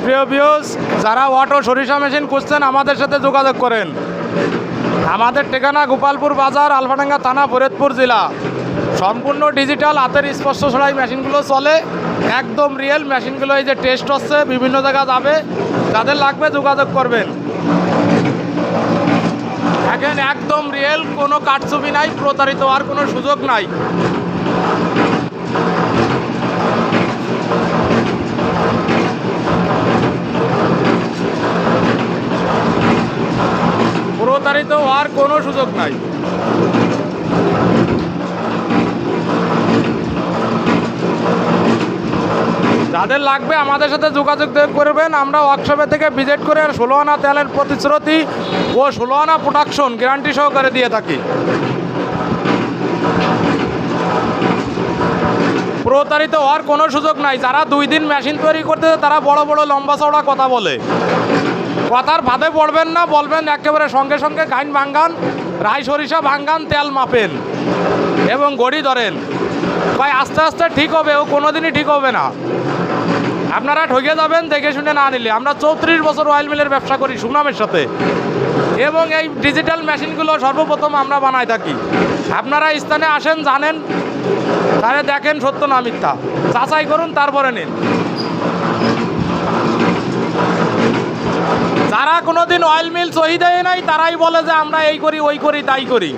প্রিয় ভিউয়ার্স, যারা অটো সরিষা মেশিন খুঁজছেন আমাদের সাথে যোগাযোগ করেন। আমাদের ঠিকানা গোপালপুর বাজার, আলফাডাঙ্গা থানা, ফরিদপুর জেলা। সম্পূর্ণ ডিজিটাল, হাতের স্পর্শ ছাড়াই মেশিনগুলো চলে, একদম রিয়েল মেশিনগুলো। এই যে টেস্ট হচ্ছে, বিভিন্ন জায়গা যাবে, যাদের লাগবে যোগাযোগ করবেন। দেখেন একদম রিয়েল, কোনো কারচুপি নাই, প্রতারিত হওয়ার কোনো সুযোগ নাই। প্রতারিত হওয়ার কোনো সুযোগ নাই। যাদের লাগবে আমাদের সাথে যোগাযোগ করবেন। আমরা ওয়ার্কশপে থেকে ভিজিট করে 16 আনা তেলের প্রতিশ্রুতি ও 16 আনা প্রোডাকশন গ্যারান্টি সহকারে দিয়ে থাকি। প্রতারিত হওয়ার কোনো সুযোগ নাই। যারা 2 দিন মেশিন তৈরি করতেছে তারা বড় বড় লম্বা চওড়া কথা বলে, কথার ফাঁদে পড়বেন না। বলবেন একেবারে সঙ্গে সঙ্গে গাইন ভাঙ্গান, রাই সরিষা ভাঙ্গান, তেল মাপেন এবং গড়ি ধরেন। ভাই আস্তে আস্তে ঠিক হবে, ও কোনো দিনই ঠিক হবে না। আপনারা ঠকে যাবেন দেখে শুনে না নিলে। আমরা 34 বছর অয়েল মিলের ব্যবসা করি সুনামের সাথে, এবং এই ডিজিটাল মেশিনগুলো সর্বপ্রথম আমরা বানাই থাকি। আপনারা স্থানে আসেন, জানেন, তাহলে দেখেন সত্য না মিথ্যা, যাচাই করুন, তারপরে নিন। যারা কোনোদিন অয়েল মিল সহি দেয় নাই তারাই বলে যে আমরা এই করি, ওই করি, তাই করি।